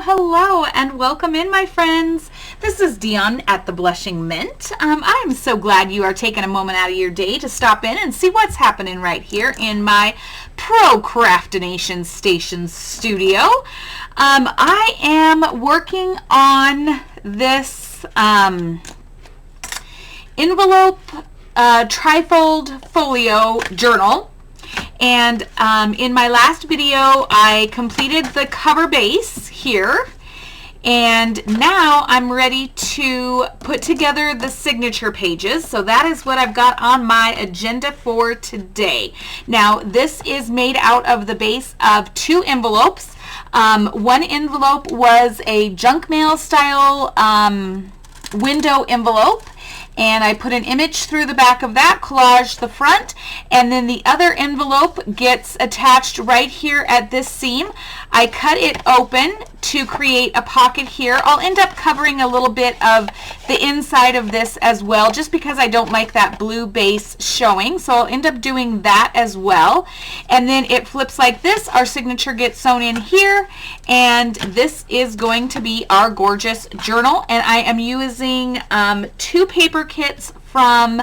Hello and welcome in, my friends. This is Dion at the Blushing Mint. I am so glad you are taking a moment out of your day to stop in and see what's happening right here in my Procrastination Station studio. I am working on this envelope trifold folio journal. And in my last video, I completed the cover base here. And now I'm ready to put together the signature pages. So that is what I've got on my agenda for today. Now, this is made out of the base of 2 envelopes. One envelope was a junk mail style window envelope. And I put an image through the back of that, collaged the front, and then the other envelope gets attached right here at this seam. I cut it open to create a pocket here. I'll end up covering a little bit of the inside of this as well, just because I don't like that blue base showing. So I'll end up doing that as well. And then it flips like this. Our signature gets sewn in here, and this is going to be our gorgeous journal. And I am using 2 paper kits from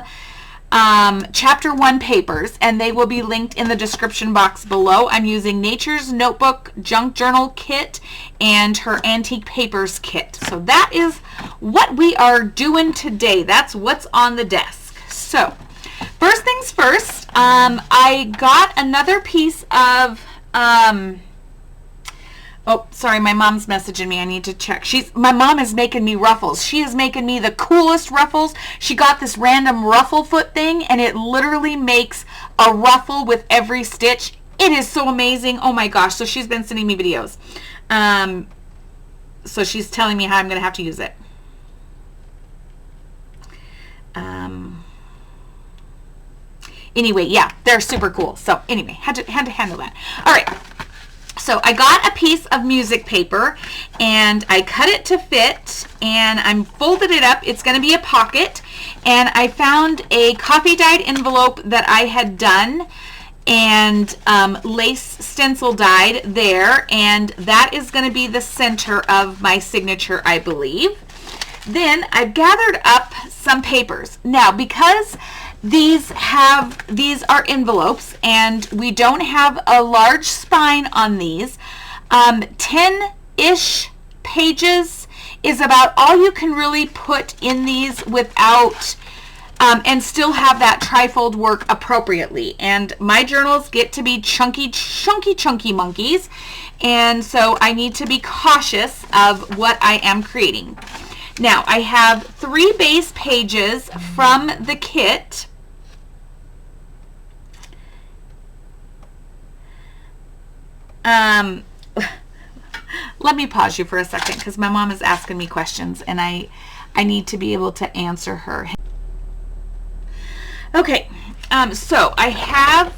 Chapter 1 papers, and they will be linked in the description box below. I'm using Nature's Notebook Junk Journal Kit and her Antique Papers Kit. So that is what we are doing today. That's what's on the desk. So first things first, I got another piece of oh, sorry, my mom's messaging me. I need to check. My mom is making me ruffles. She is making me the coolest ruffles. She got this random ruffle foot thing, and it literally makes a ruffle with every stitch. It is so amazing. Oh my gosh. So she's been sending me videos. So she's telling me how I'm going to have to use it. Anyway, yeah, they're super cool. So anyway, had to handle that. All right. So I got a piece of music paper and I cut it to fit, and I'm folded it up. It's going to be a pocket, and I found a coffee dyed envelope that I had done and lace stencil dyed there, and that is going to be the center of my signature, I believe. Then I've gathered up some papers. Now, because these are envelopes and we don't have a large spine on these, 10-ish pages is about all you can really put in these without and still have that trifold work appropriately. And my journals get to be chunky monkeys, and so I need to be cautious of what I am creating. Now, I have 3 base pages from the kit. Let me pause you for a second because my mom is asking me questions, and I need to be able to answer her. Okay, so I have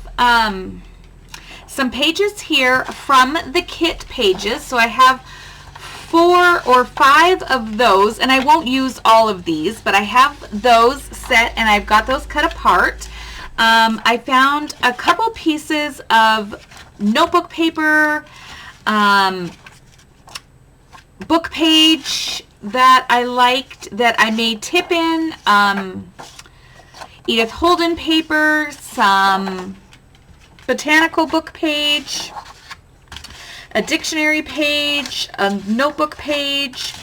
some pages here from the kit pages. So I have 4 or 5 of those, and I won't use all of these, but I have those set and I've got those cut apart. I found a couple pieces of notebook paper, book page that I liked that I made tip in, Edith Holden paper, some botanical book page, a dictionary page, a notebook page,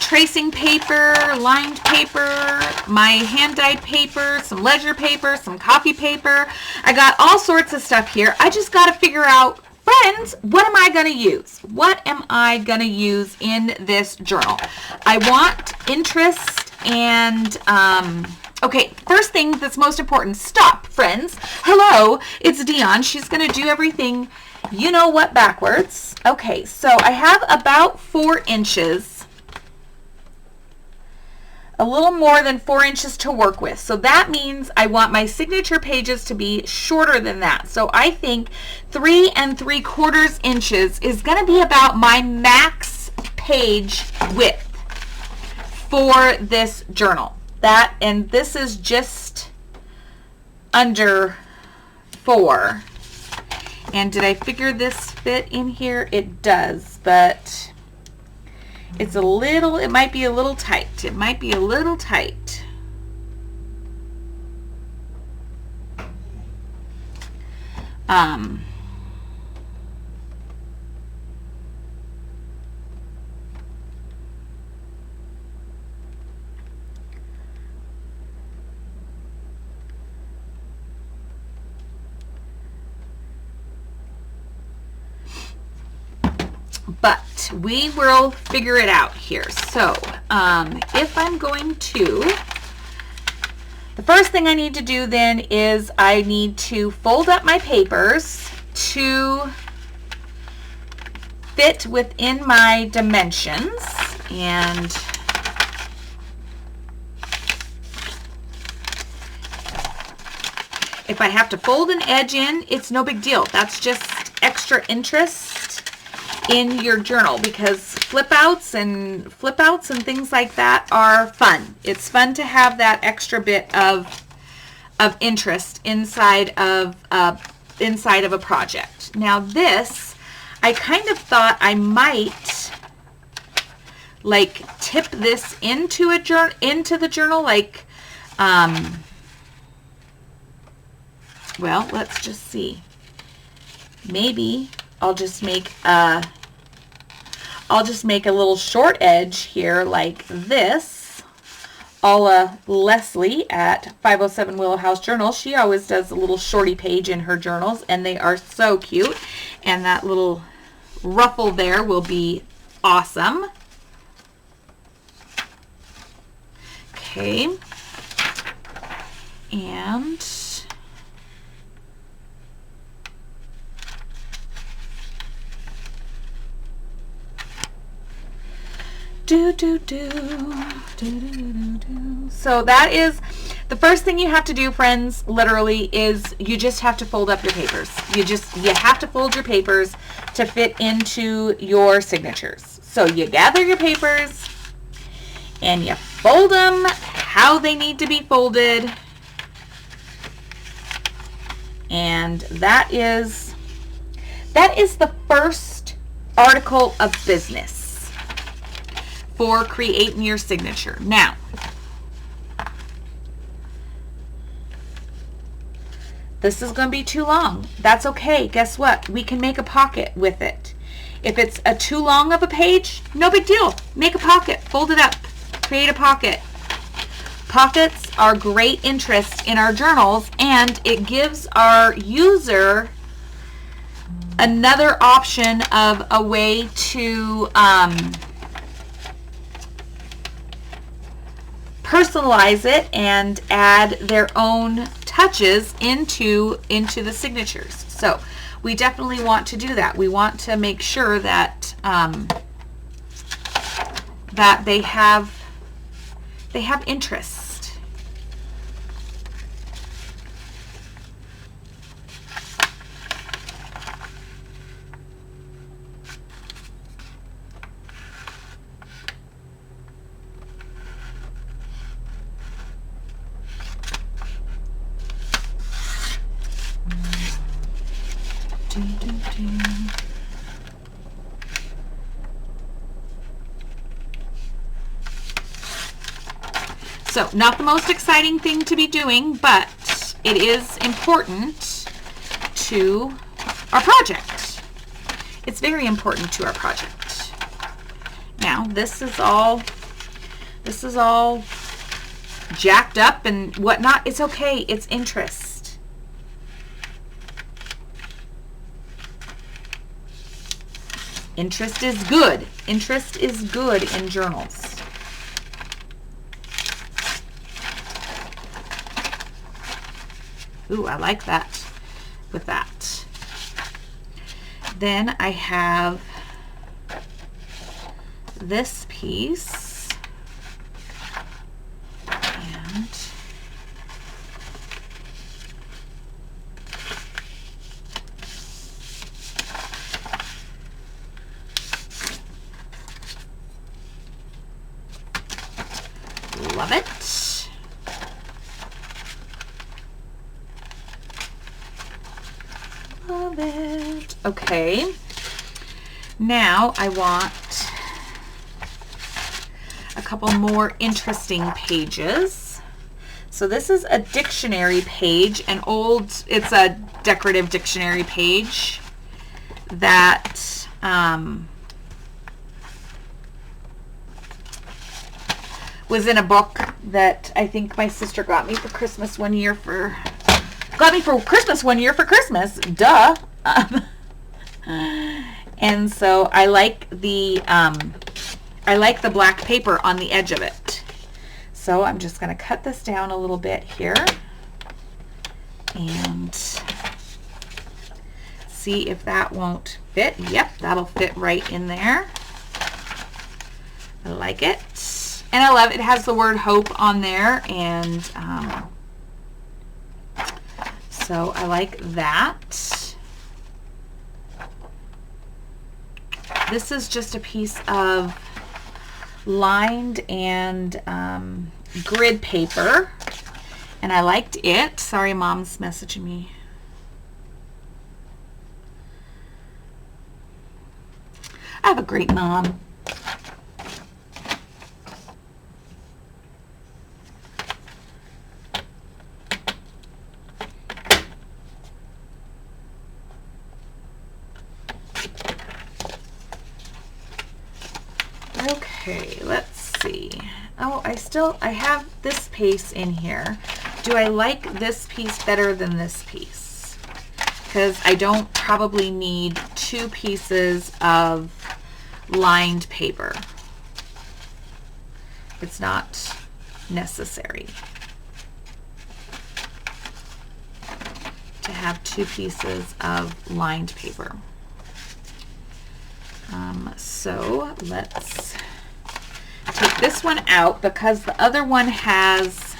tracing paper, lined paper, my hand-dyed paper, some ledger paper, some copy paper. I got all sorts of stuff here. I just got to figure out, friends, what am I going to use? What am I going to use in this journal? I want interest and, okay, first thing that's most important, stop, friends. Hello, it's Dion. She's going to do everything, you know what, backwards. Okay, so I have about 4 inches. A little more than 4 inches to work with. So that means I want my signature pages to be shorter than that. So I think 3 3/4 inches is going to be about my max page width for this journal. And this is just under 4. And did I figure this fit in here? It does, but it's a little, it might be a little tight. It might be a little tight. But we will figure it out here. So if I'm going to, the first thing I need to do then is I need to fold up my papers to fit within my dimensions. And if I have to fold an edge in, it's no big deal. That's just extra interest in your journal, because flip outs and things like that are fun. It's fun to have that extra bit of interest inside of a project. Now this, I kind of thought I might like tip this into the journal, like well, let's just see. Maybe I'll just make a little short edge here like this, a la Leslie at 507 Willow House Journal. She always does a little shorty page in her journals, and they are so cute. And that little ruffle there will be awesome. Okay. And so that is the first thing you have to do, friends, literally, is you just have to fold up your papers. You have to fold your papers to fit into your signatures. So you gather your papers and you fold them how they need to be folded. And that is the first article of business for creating your signature. Now, this is going to be too long. That's okay. Guess what? We can make a pocket with it. If it's too long of a page, no big deal. Make a pocket. Fold it up. Create a pocket. Pockets are great interest in our journals, and it gives our user another option of a way to personalize it and add their own touches into the signatures. So we definitely want to do that. We want to make sure that that they have interest. So, not the most exciting thing to be doing, but it is important to our project. It's very important to our project. Now, this is all jacked up and whatnot. It's okay. It's interest. Interest is good. Interest is good in journals. Ooh, I like that with that. Then I have this piece, and love it. Love it. Okay. Now I want a couple more interesting pages. So this is a dictionary page, it's a decorative dictionary page that was in a book that I think my sister got me for Christmas one year for Christmas. Duh. And so I like the black paper on the edge of it. So I'm just going to cut this down a little bit here and see if that won't fit. Yep, that'll fit right in there. I like it. And I love it. It has the word hope on there, and so I like that. This is just a piece of lined and grid paper, and I liked it. Sorry, Mom's messaging me. I have a great mom. Okay, let's see. Oh, I have this piece in here. Do I like this piece better than this piece? Because I don't probably need 2 pieces of lined paper. It's not necessary to have 2 pieces of lined paper. So let's take this one out because the other one has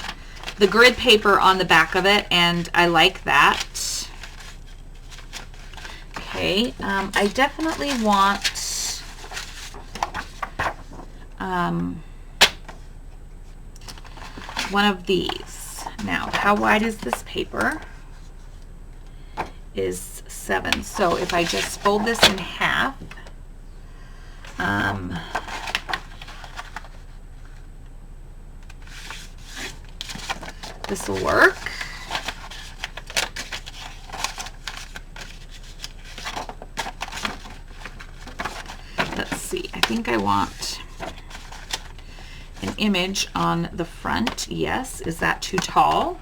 the grid paper on the back of it, and I like that. Okay, I definitely want one of these. Now, how wide is this paper? Is 7. So if I just fold this in half, this will work. Let's see, I think I want an image on the front. Yes, is that too tall?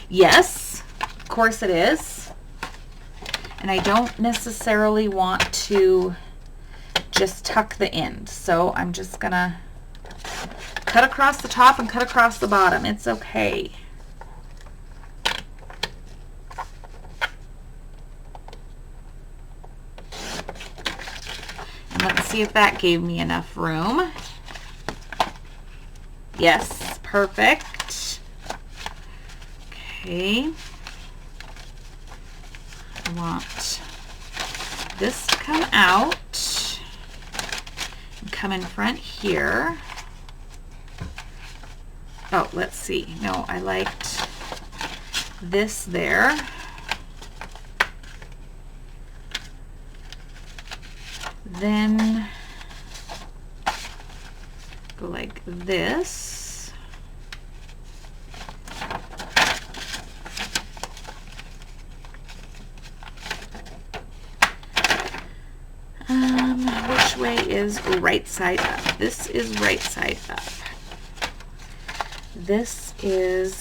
Yes, of course it is. And I don't necessarily want to just tuck the end, so I'm just gonna cut across the top and cut across the bottom. It's okay. And let's see if that gave me enough room. Yes, perfect. Okay. I want this to come out and come in front here. Oh, let's see. No, I liked this there. Then go like this. Which way is right side up? This is right side up. This is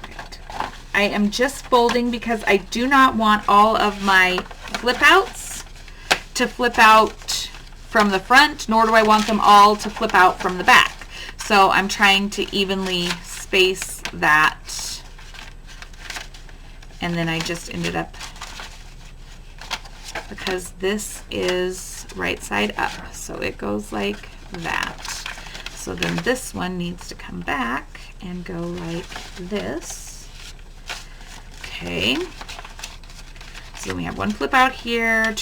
right. I am just folding because I do not want all of my flip outs to flip out from the front, nor do I want them all to flip out from the back. So I'm trying to evenly space that, and then I just ended up, because this is right side up, so it goes like that. So then this one needs to come back and go like this. Okay. So then we have one flip out here.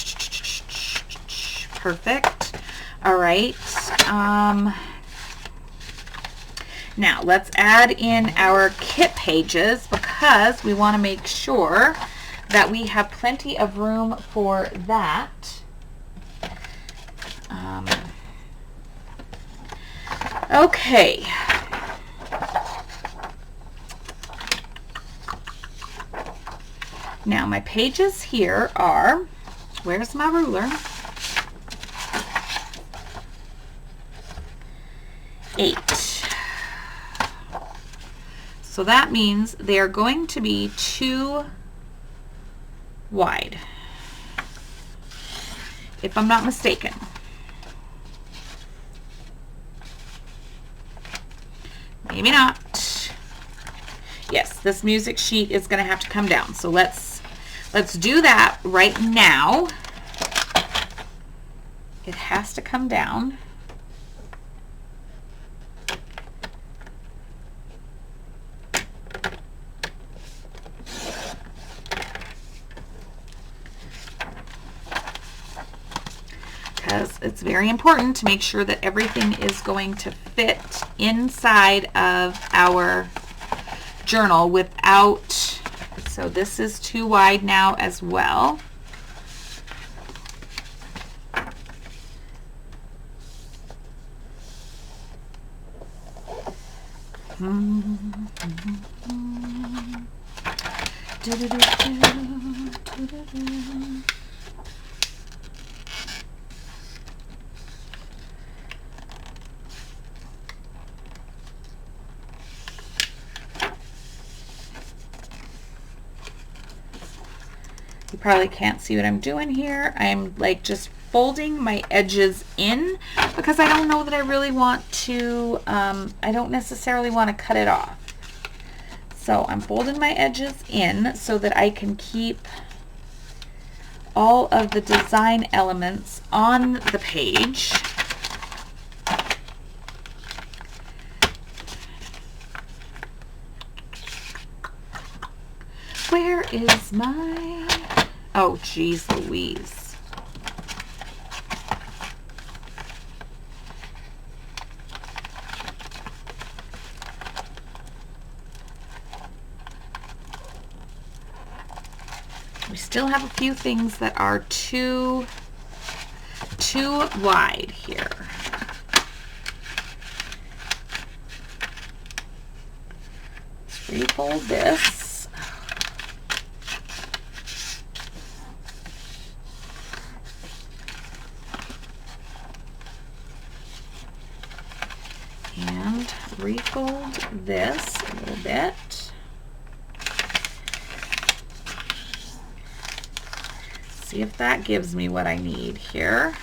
Perfect. All right. Now let's add in our kit pages because we want to make sure that we have plenty of room for that. Okay. Now my pages here are, where's my ruler? 8. So that means they are going to be 2 wide, if I'm not mistaken. Maybe not. Yes, this music sheet is going to have to come down. So let's do that right now. It has to come down. Because it's very important to make sure that everything is going to fit inside of our journal without, so this is too wide now as well. You probably can't see what I'm doing here. I'm like just folding my edges in because I don't know that I really want to, I don't necessarily want to cut it off. So I'm folding my edges in so that I can keep all of the design elements on the page. Where is my, oh geez Louise. We still have a few things that are too wide here. Let's refold this. And refold this a little bit. See if that gives me what I need here.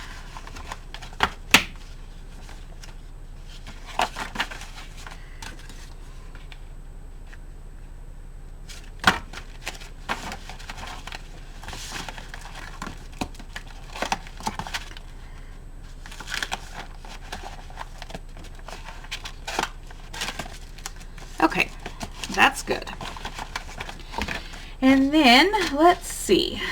Okay, that's good. And then let's see.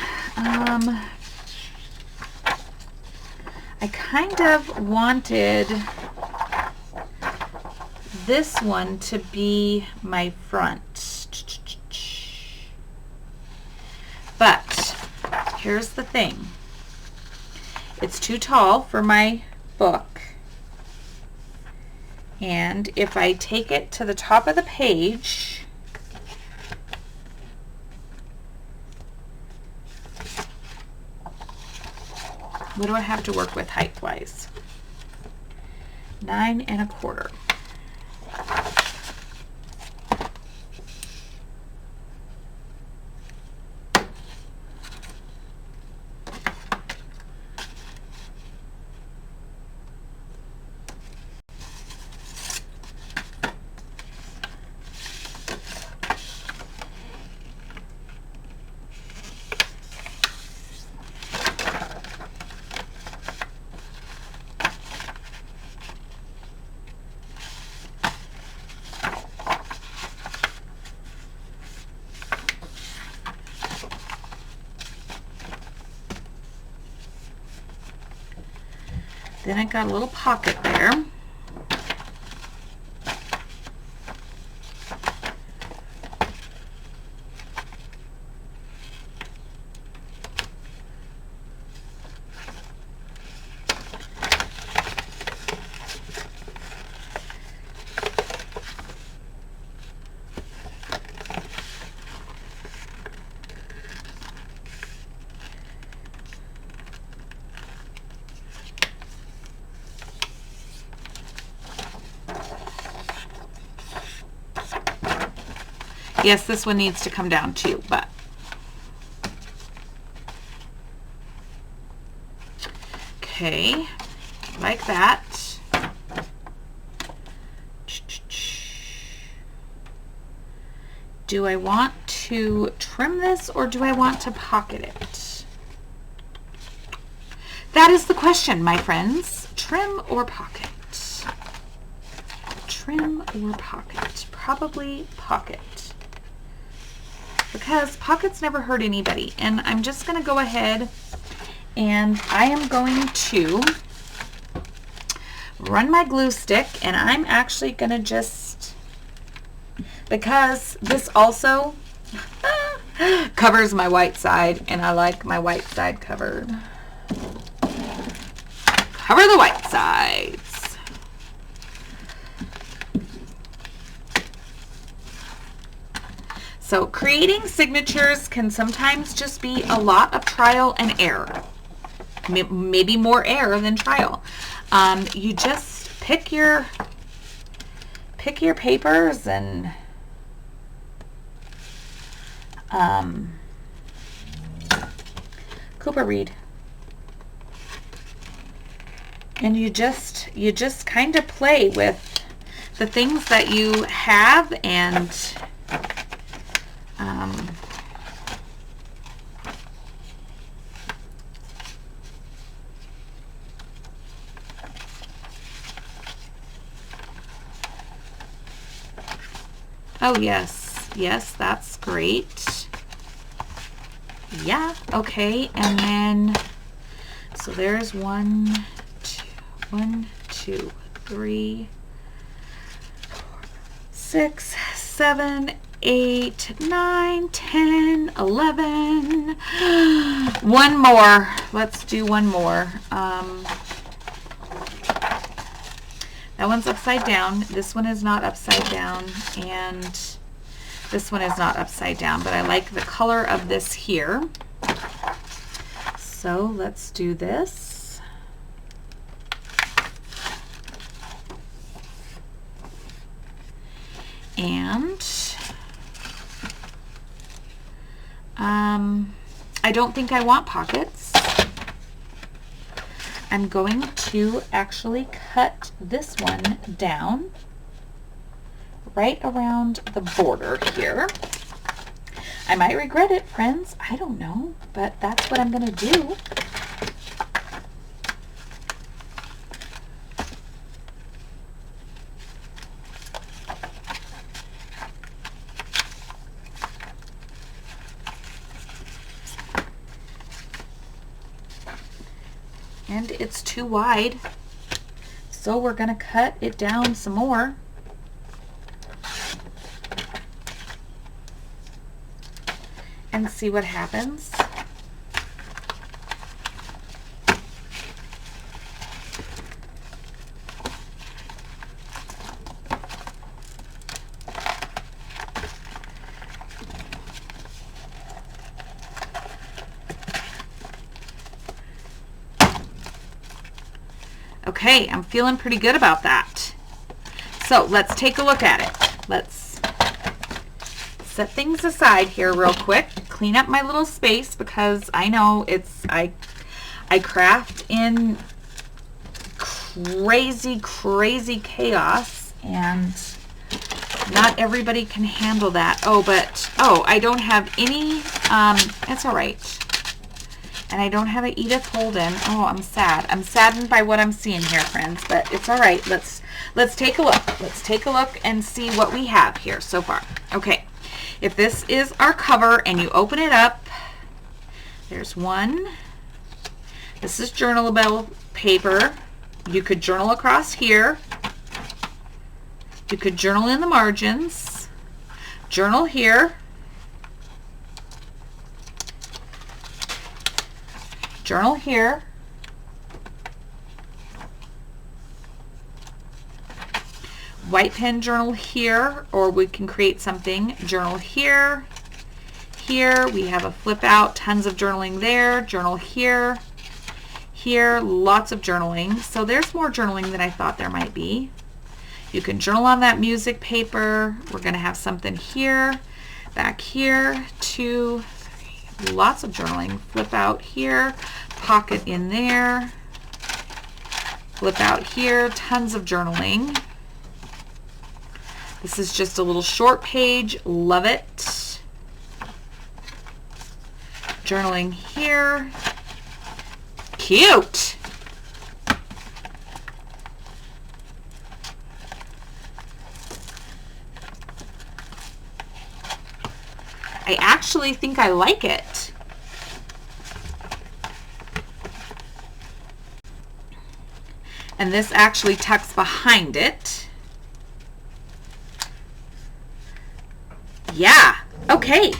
I kind of wanted this one to be my front. But here's the thing. It's too tall for my book. And if I take it to the top of the page, what do I have to work with height-wise? 9 1/4. Then I got a little pocket there. Yes, this one needs to come down too, but okay, like that. Do I want to trim this or do I want to pocket it? That is the question, my friends. Trim or pocket? Trim or pocket? Probably pocket. Because pockets never hurt anybody. And I'm just going to go ahead and I am going to run my glue stick, and I'm actually going to just, because this also covers my white side, and I like my white side covered. Cover the white sides. So creating signatures can sometimes just be a lot of trial and error. Maybe more error than trial. You just pick your papers and Cooper read. And you just kind of play with the things that you have, and oh yes, yes, that's great. Yeah, okay, and then so there's 1, 2, 3, 4, 6, 7, 8, 9, 10, 11. One more. Let's do one more. That one's upside down. This one is not upside down, and this one is not upside down, but I like the color of this here. So let's do this. And I don't think I want pockets. I'm going to actually cut this one down right around the border here. I might regret it, friends. I don't know, but that's what I'm going to do. And it's too wide, so we're going to cut it down some more. And see what happens. Okay, I'm feeling pretty good about that. So let's take a look at it. Let's set things aside here real quick. Clean up my little space, because I know it's I craft in crazy chaos, and not everybody can handle that. Oh, I don't have any, that's all right. And I don't have an Edith Holden. Oh, I'm sad. I'm saddened by what I'm seeing here, friends, but it's all right. Let's take a look. Let's take a look and see what we have here so far. Okay, if this is our cover and you open it up, there's one. This is journalable paper. You could journal across here. You could journal in the margins. Journal here. Journal here. White pen journal here, or we can create something. Journal here. Here we have a flip out, tons of journaling there. Journal here. Here, lots of journaling. So there's more journaling than I thought there might be. You can journal on that music paper. We're going to have something here. back here, 2, 3, lots of journaling. Flip out here, pocket in there, flip out here, tons of journaling. This is just a little short page, love it. Journaling here, cute. I actually think I like it. And this actually tucks behind it. Yeah, okay.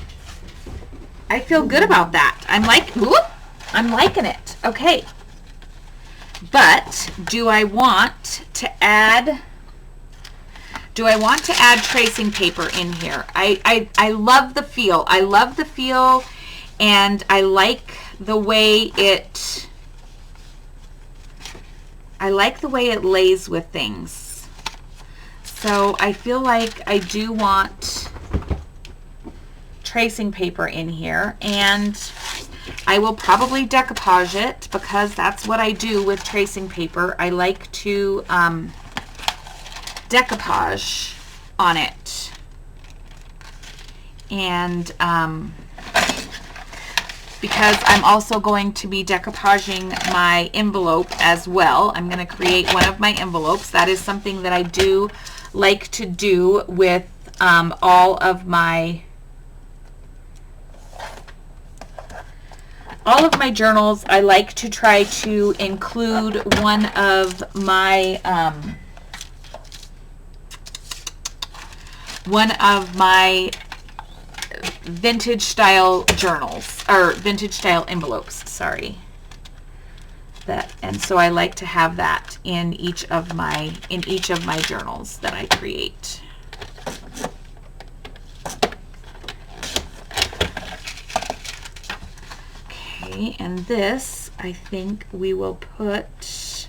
I feel good about that. I'm liking it. Okay. But do I want to add tracing paper in here? I love the feel. I love the feel, and I like the way it lays with things. So I feel like I do want tracing paper in here, and I will probably decoupage it because that's what I do with tracing paper. I like to decoupage on it, and because I'm also going to be decoupaging my envelope as well. I'm going to create one of my envelopes. That is something that I do like to do with all of my journals. I like to try to include one of my vintage style journals, or vintage style envelopes, sorry. And so I like to have that in each of my journals that I create. Okay, and this I think we will put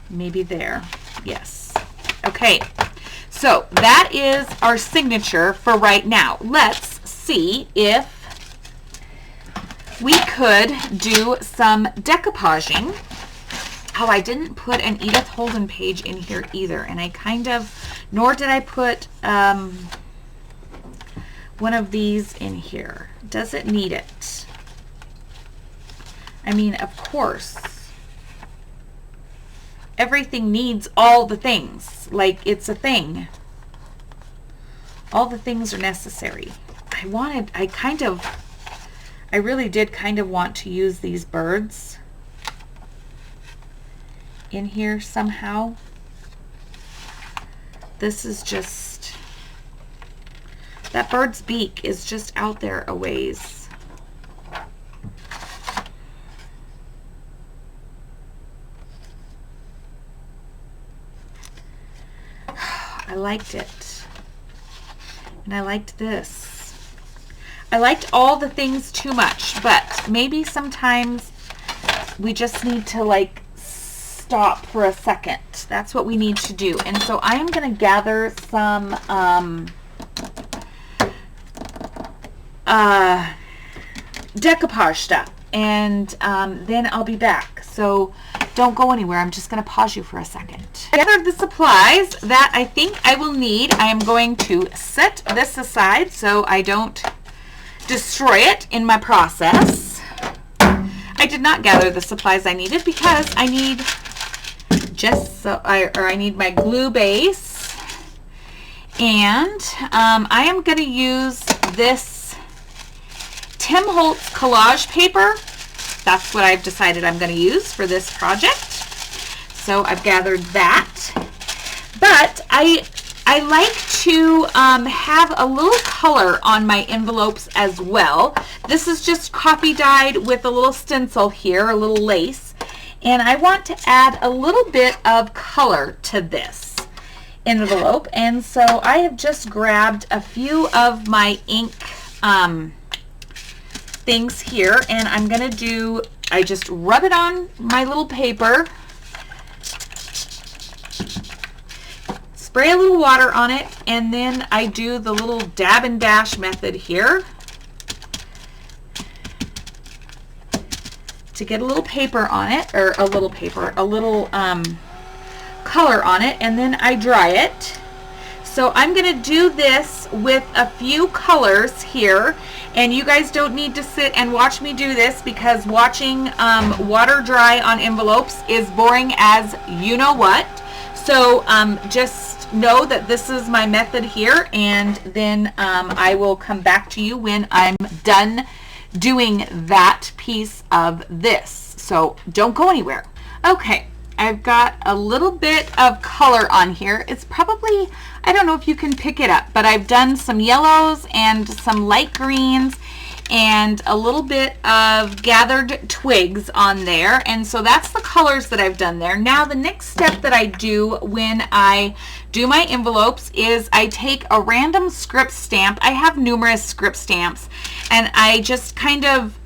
maybe there. Yes. Okay. So that is our signature for right now. Let's see if we could do some decoupaging. Oh, I didn't put an Edith Holden page in here either, and nor did I put one of these in here. Does it need it? I mean, of course. Everything needs all the things. Like, it's a thing. All the things are necessary. I really did kind of want to use these birds in here somehow. This is just, that bird's beak is just out there a ways. I liked it. And I liked this. I liked all the things too much, but maybe sometimes we just need to like stop for a second. That's what we need to do. And so I am going to gather some decoupage stuff, and then I'll be back. So don't go anywhere. I'm just going to pause you for a second. I gathered the supplies that I think I will need. I am going to set this aside so I don't destroy it in my process. I did not gather the supplies I needed because I need I need my glue base, and I am going to use this Tim Holtz collage paper. That's what I've decided I'm going to use for this project. So I've gathered that. But I like to have a little color on my envelopes as well. This is just coffee dyed with a little stencil here, a little lace. And I want to add a little bit of color to this envelope. And so I have just grabbed a few of my ink things here, and I'm going to I just rub it on my little paper spray a little water on it, and then I do the little dab and dash method here to get a little paper on it, or a little color on it, and then I dry it. So I'm going to do this with a few colors here, and you guys don't need to sit and watch me do this, because watching water dry on envelopes is boring as you know what. So just know that this is my method here, and then I will come back to you when I'm done doing that piece of this. So don't go anywhere. Okay, I've got a little bit of color on here. It's probably, I don't know if you can pick it up, but I've done some yellows and some light greens and a little bit of gathered twigs on there. And so that's the colors that I've done there. Now the next step that I do when I do my envelopes is I take a random script stamp. I have numerous script stamps, and I just kind of,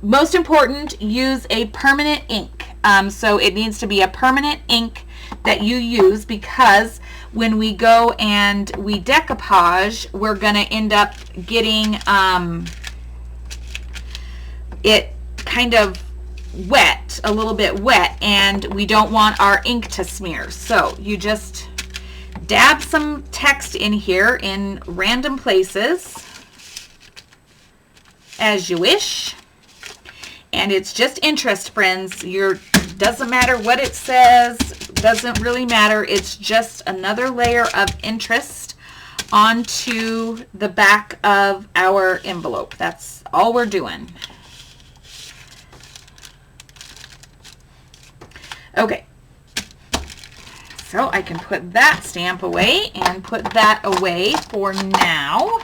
most important, use a permanent ink. So it needs to be a permanent ink that you use, because when we go and we decoupage, we're going to end up getting it kind of wet, a little bit wet, and we don't want our ink to smear. So you just dab some text in here in random places as you wish. And it's just interest, friends. Doesn't matter what it says, doesn't really matter. It's just another layer of interest onto the back of our envelope. That's all we're doing. Okay, so I can put that stamp away and put that away for now.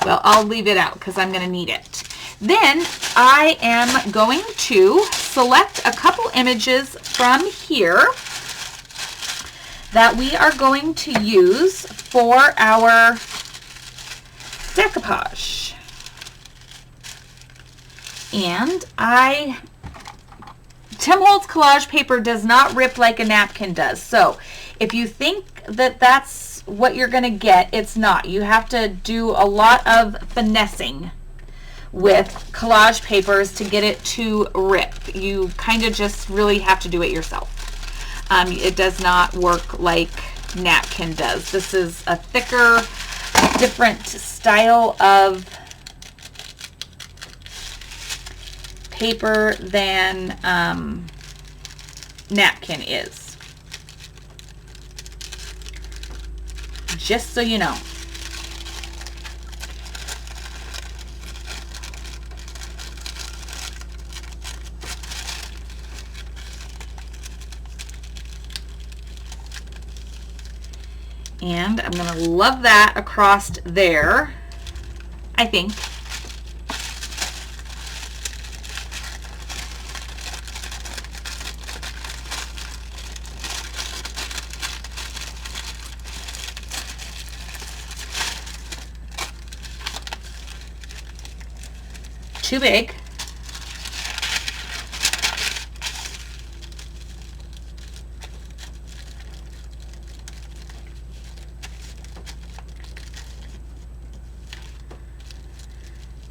Well, I'll leave it out because I'm going to need it. Then I am going to select a couple images from here that we are going to use for our decoupage. And Tim Holtz collage paper does not rip like a napkin does. So if you think that that's what you're going to get, it's not. You have to do a lot of finessing with collage papers to get it to rip. You kind of just really have to do it yourself. It does not work like napkin does. This is a thicker, different style of paper than napkin is. Just so you know. And I'm going to love that across there, I think. Too big.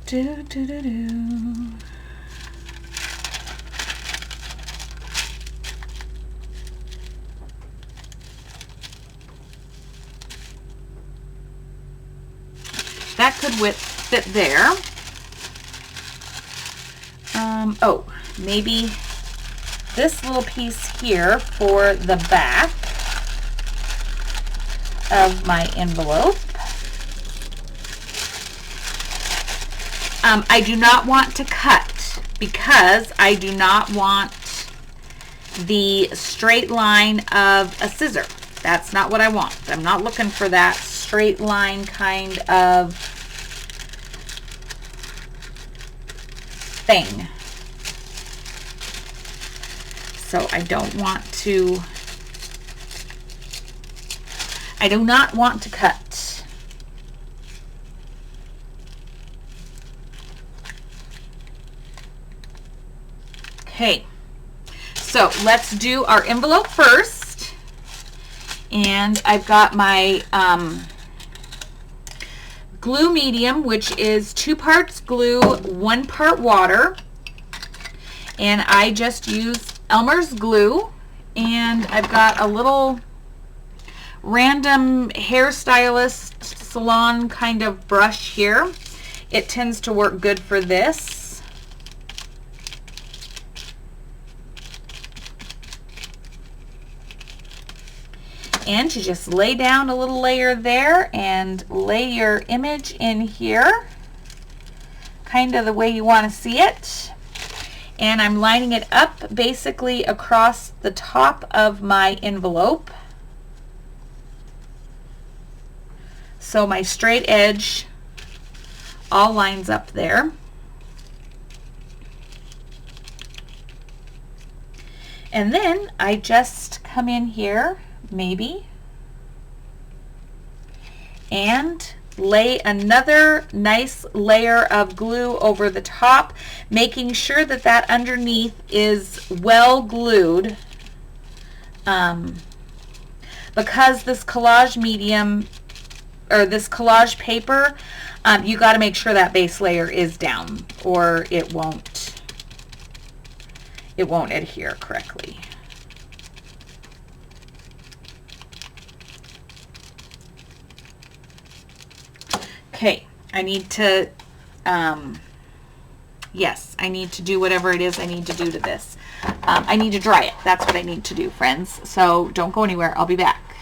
Do, do, do, do. That could fit there. Oh, maybe this little piece here for the back of my envelope. I do not want to cut because I do not want the straight line of a scissor. That's not what I want. I'm not looking for that straight line kind of thing. So I don't want to, I do not want to cut. Okay, so let's do our envelope first. And I've got my glue medium, which is 2 parts glue, 1 part water. And I just use Elmer's glue. And I've got a little random hairstylist salon kind of brush here. It tends to work good for this. And you just lay down a little layer there and lay your image in here, kind of the way you want to see it. And I'm lining it up basically across the top of my envelope, so my straight edge all lines up there. And then I just come in here maybe and lay another nice layer of glue over the top, making sure that that underneath is well glued, because this collage medium or this collage paper, you got to make sure that base layer is down or it won't adhere correctly. Okay, I need to, yes, I need to do whatever it is I need to do to this. I need to dry it. That's what I need to do, friends. So don't go anywhere. I'll be back.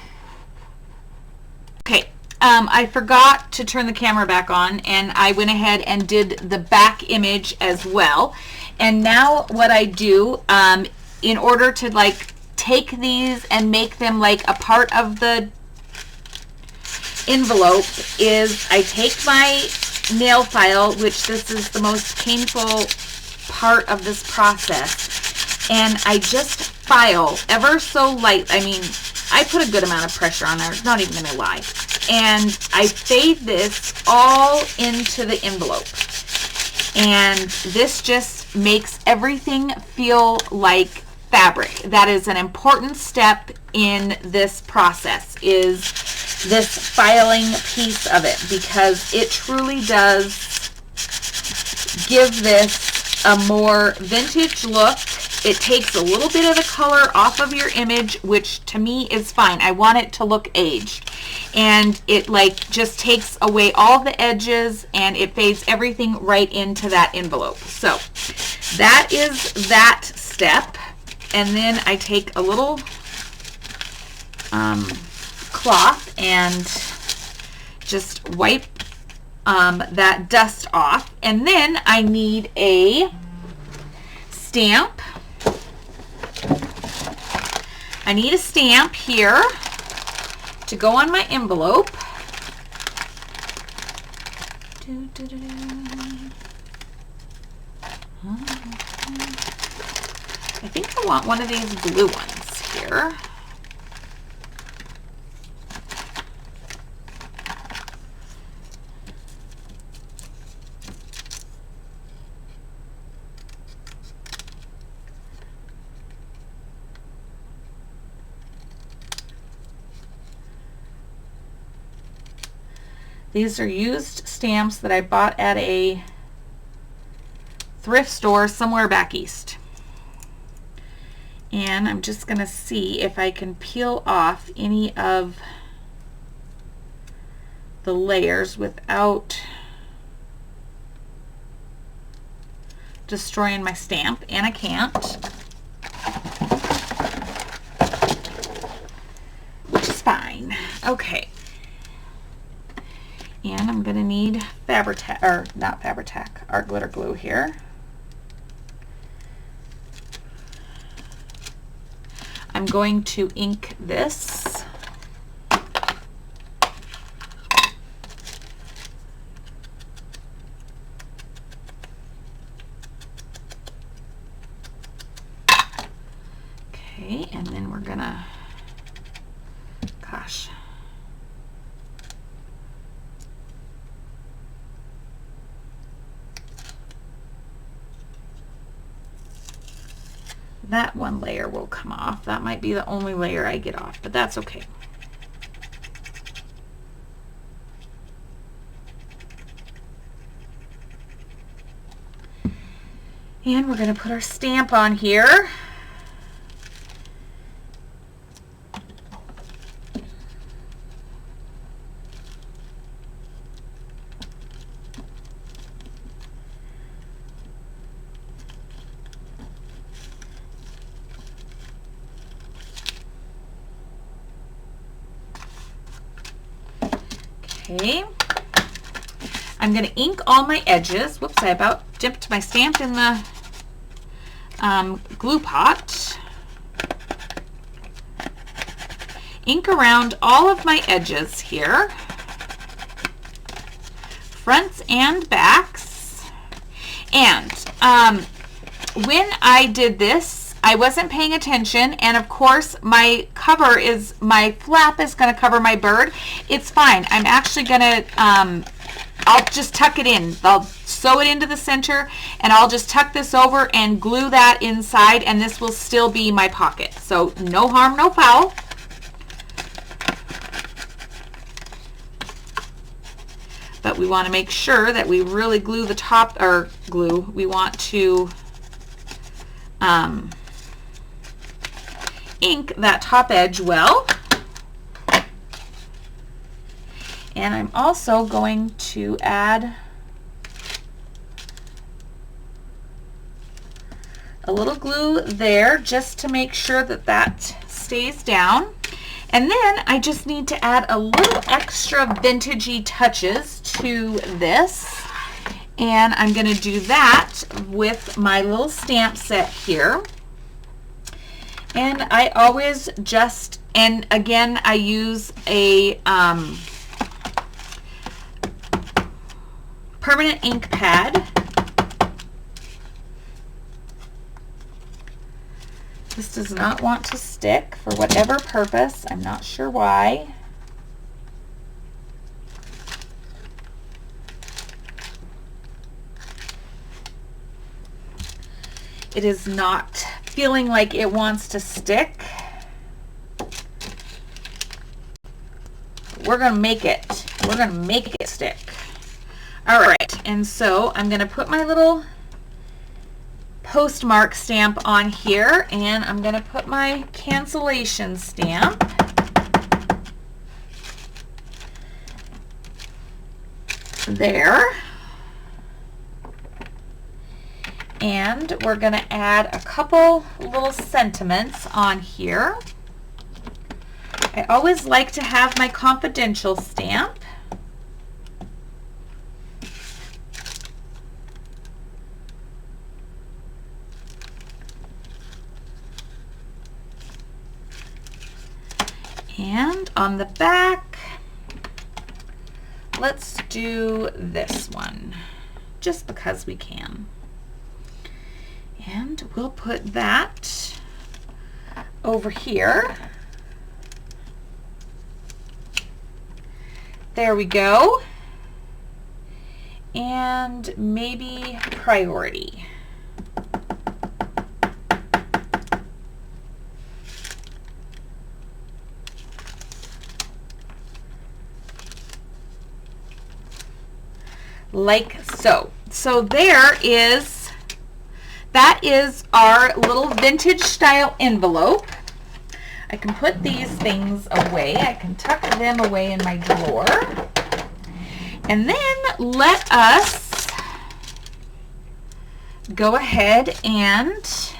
Okay, I forgot to turn the camera back on, and I went ahead and did the back image as well. And now what I do, in order to like take these and make them like a part of the envelope, is I take my nail file, which this is the most painful part of this process, and I just file ever so light. I mean, I put a good amount of pressure on there, not even gonna lie, and I fade this all into the envelope, and this just makes everything feel like fabric. That is an important step in this process, is this filing piece of it, because it truly does give this a more vintage look. It takes a little bit of the color off of your image, which to me is fine. I want it to look aged, and it like just takes away all the edges and it fades everything right into that envelope. So that is that step. And then I take a little cloth and just wipe that dust off. And then I need a stamp. I need a stamp here to go on my envelope. I think I want one of these blue ones here. These are used stamps that I bought at a thrift store somewhere back east. And I'm just going to see if I can peel off any of the layers without destroying my stamp, and I can't, which is fine. Okay. And I'm going to need Fabri-Tac, or not Fabri-Tac, art glitter glue here. I'm going to ink this. Okay, and then we're gonna, gosh. That one layer will come off. That might be the only layer I get off, but that's okay. And we're going to put our stamp on here. Okay. I'm going to ink all my edges. Whoops, I about dipped my stamp in the glue pot. Ink around all of my edges here, fronts and backs. And when I did this, I wasn't paying attention, and of course my flap is going to cover my bird. It's fine. I'm actually going to I'll just tuck it in. I'll sew it into the center, and I'll just tuck this over and glue that inside, and this will still be my pocket. So no harm, no foul. But we want to make sure that we really glue the top, or glue, we want to ink that top edge well. And I'm also going to add a little glue there just to make sure that that stays down. And then I just need to add a little extra vintagey touches to this. And I'm going to do that with my little stamp set here. And I always just, and again, I use a permanent ink pad. This does not want to stick for whatever purpose. I'm not sure why. It is not feeling like it wants to stick. We're going to make it. We're going to make it stick. All right, and so I'm going to put my little postmark stamp on here, and I'm going to put my cancellation stamp. There. And we're going to add a couple little sentiments on here. I always like to have my confidential stamp. And on the back, let's do this one, just because we can. And we'll put that over here. There we go. And maybe priority. Like so. So that is our little vintage style envelope. I can put these things away. I can tuck them away in my drawer. And then let us go ahead and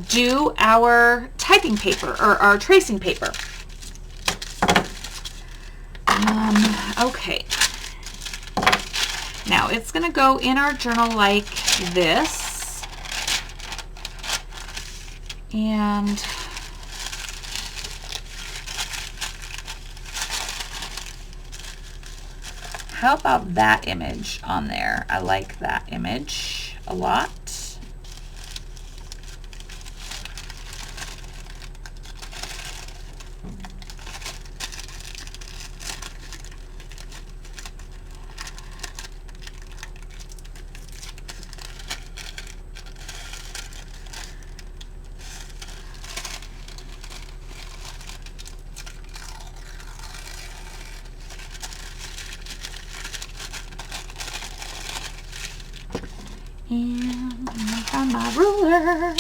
do our typing paper, or our tracing paper. Okay. Now it's going to go in our journal like this. And how about that image on there? I like that image a lot. And I found my ruler.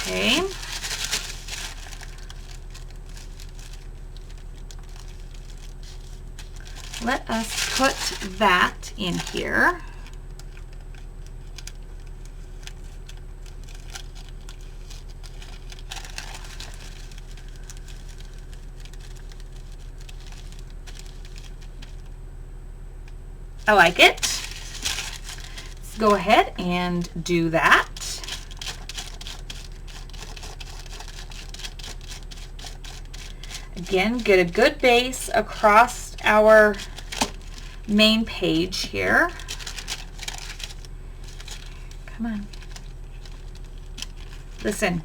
Okay. Let us put that in here. I like it. Let's go ahead and do that. Again, get a good base across our main page here. Come on. Listen.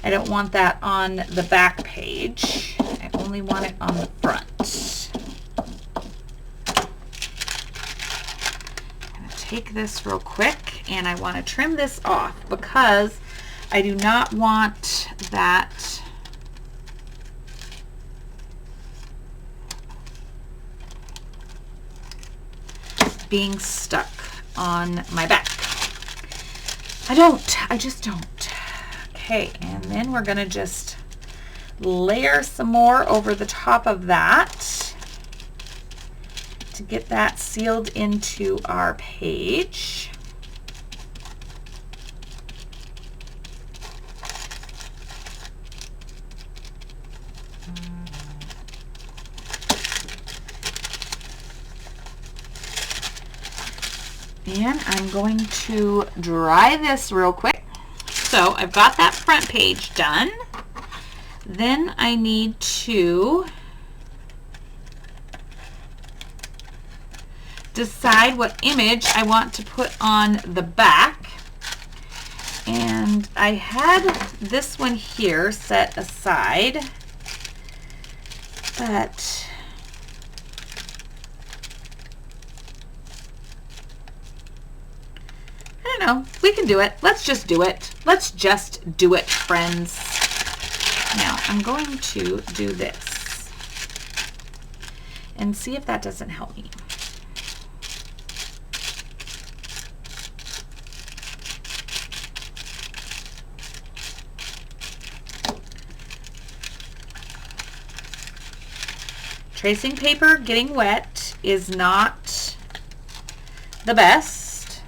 I don't want that on the back page. I only want it on the front. I'm going to take this real quick and I want to trim this off because I do not want that being stuck on my back. I just don't. Okay, and then we're going to just layer some more over the top of that to get that sealed into our page. And I'm going to dry this real quick. So I've got that front page done. Then I need to decide what image I want to put on the back. And I had this one here set aside, but I don't know. We can do it. Let's just do it. Let's just do it, friends. Now, I'm going to do this and see if that doesn't help me. Tracing paper getting wet is not the best.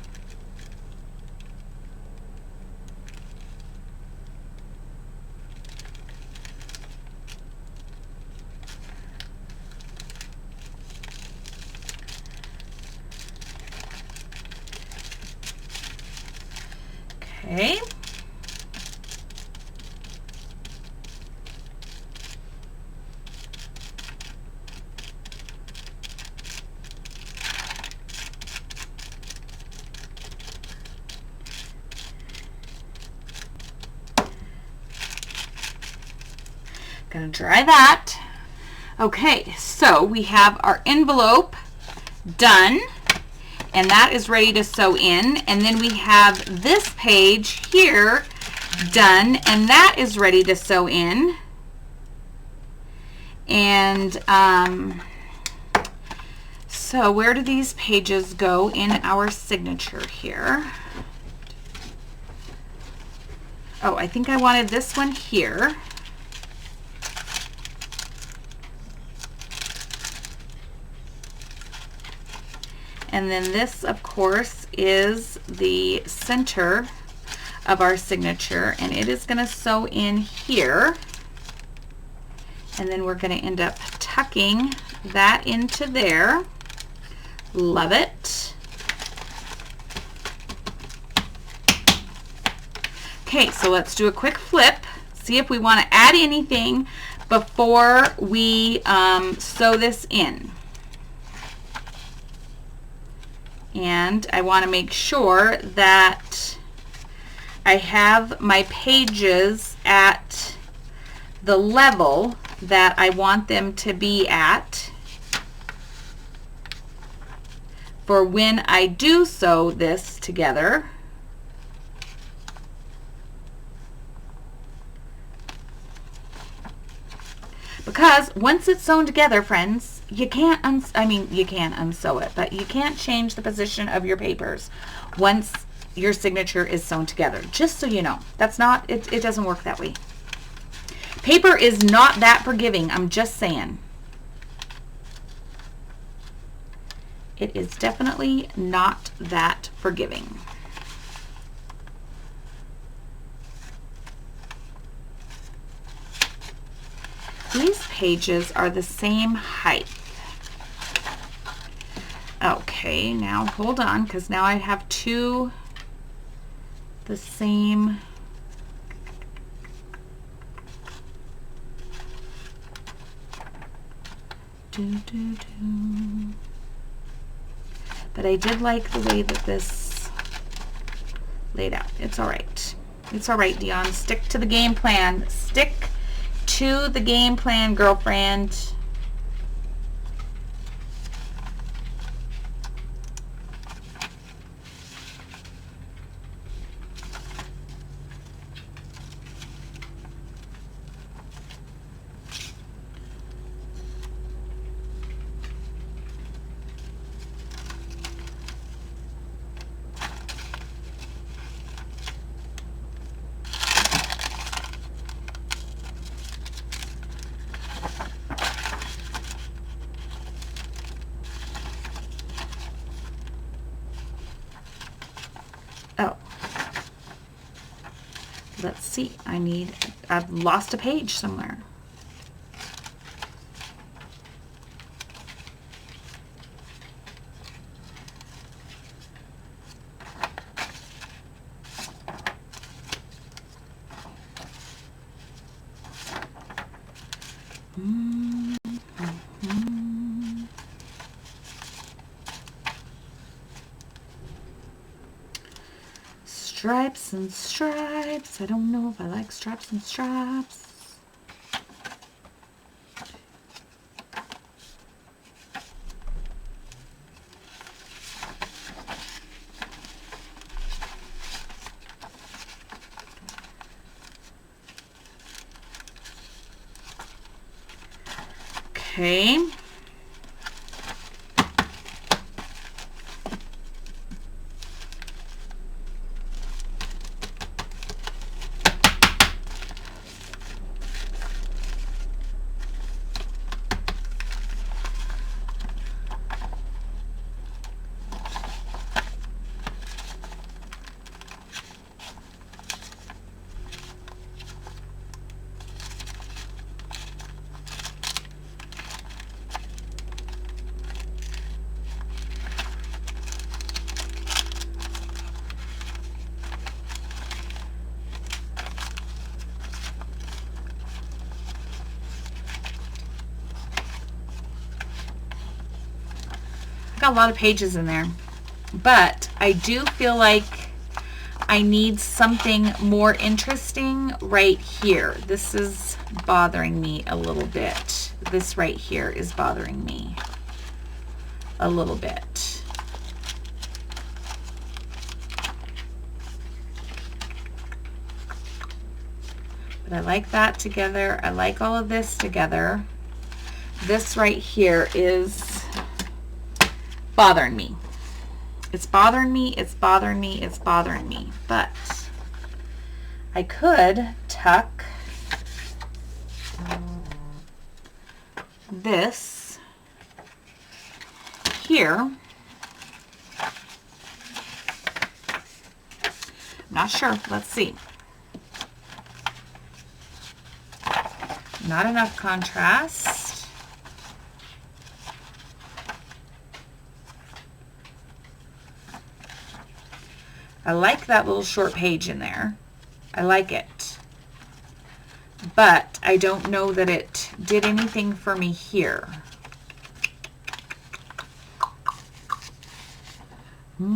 Okay. Gonna dry that. Okay, so we have our envelope done, and that is ready to sew in. And then we have this page here done, and that is ready to sew in. And so where do these pages go in our signature here? Oh, I think I wanted this one here. And then this, of course, is the center of our signature, and it is going to sew in here. And then we're going to end up tucking that into there. Love it. Okay, so let's do a quick flip, see if we want to add anything before we sew this in. And I want to make sure that I have my pages at the level that I want them to be at for when I do sew this together. Because once it's sewn together, friends, you can't you can unsew it, but you can't change the position of your papers once your signature is sewn together. Just so you know, that's not, it doesn't work that way. Paper is not that forgiving, I'm just saying. It is definitely not that forgiving. These pages are the same height. Okay, now hold on, because now I have two the same. But I did like the way that this laid out. It's all right. It's all right, Dion. Stick to the game plan. Stick to the game plan, girlfriend. Oh, let's see. I've lost a page somewhere. Stripes and stripes. I don't know if I like stripes and stripes. Okay. Got a lot of pages in there, but I do feel like I need something more interesting right here. This is bothering me a little bit. This right here is bothering me a little bit. But I like that together. I like all of this together. This right here is bothering me. It's bothering me, it's bothering me, it's bothering me. But I could tuck this here. I'm not sure. Let's see. Not enough contrast. I like that little short page in there. I like it. But I don't know that it did anything for me here. These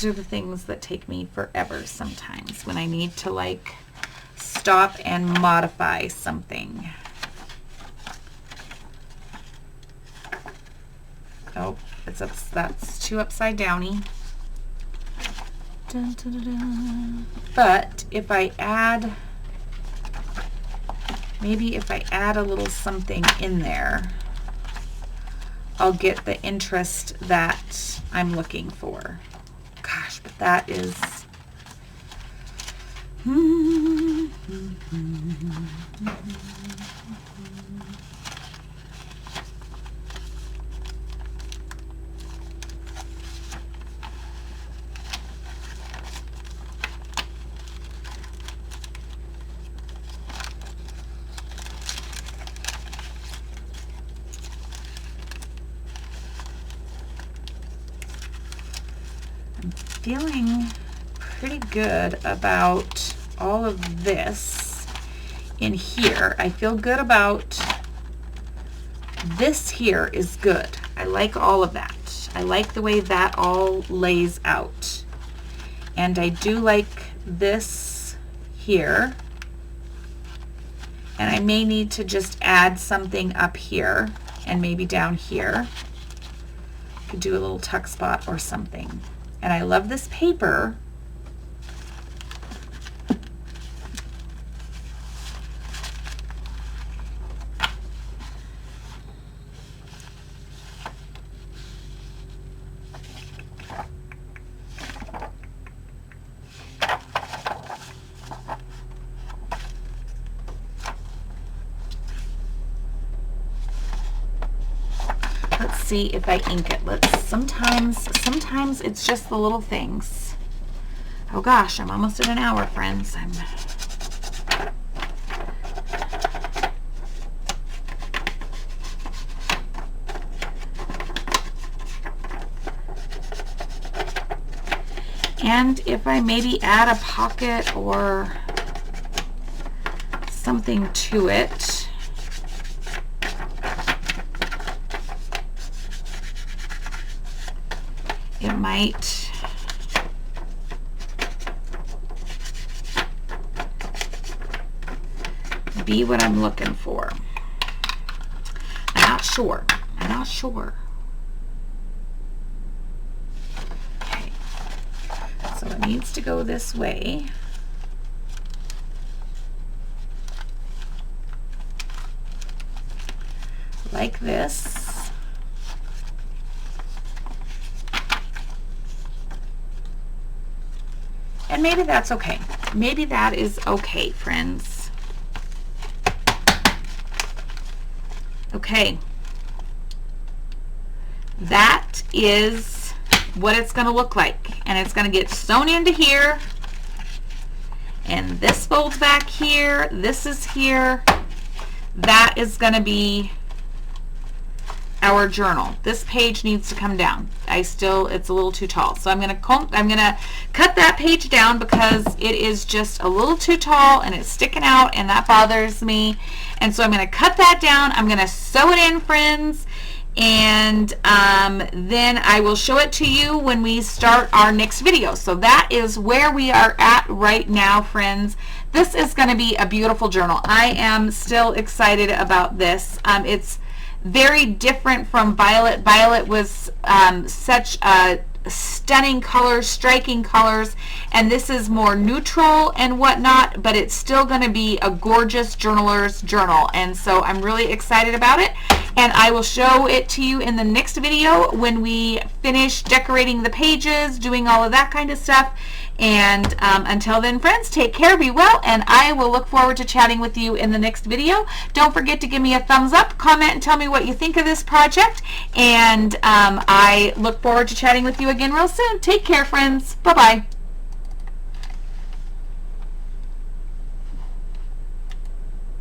are the things that take me forever sometimes when I need to like stop and modify something. Oh, that's too upside downy. Dun, dun, dun, dun. But if I add, maybe if I add a little something in there, I'll get the interest that I'm looking for. Gosh, but that is... feeling pretty good about all of this in here. I feel good about this here is good. I like all of that. I like the way that all lays out. And I do like this here. And I may need to just add something up here and maybe down here. Could do a little tuck spot or something. And I love this paper. Let's see if I ink it. Sometimes it's just the little things. Oh gosh, I'm almost at an hour, friends. And if I maybe add a pocket or something to it, it might be what I'm looking for. I'm not sure. I'm not sure. Okay. So it needs to go this way. Like this. And maybe that's okay. Maybe that is okay, friends. Okay. That is what it's going to look like. And it's going to get sewn into here. And this folds back here. This is here. That is going to be our journal. This page needs to come down. It's a little too tall. So I'm going to cut that page down because it is just a little too tall and it's sticking out and that bothers me. And so I'm going to cut that down. I'm going to sew it in, friends. And then I will show it to you when we start our next video. So that is where we are at right now, friends. This is going to be a beautiful journal. I am still excited about this. It's very different from Violet. Violet was such a stunning colors, striking colors, and this is more neutral and whatnot, but it's still going to be a gorgeous journaler's journal, and so I'm really excited about it, and I will show it to you in the next video when we finish decorating the pages, doing all of that kind of stuff. And until then, friends, take care, be well, and I will look forward to chatting with you in the next video. Don't forget to give me a thumbs up, comment, and tell me what you think of this project. And I look forward to chatting with you again real soon. Take care, friends. Bye-bye.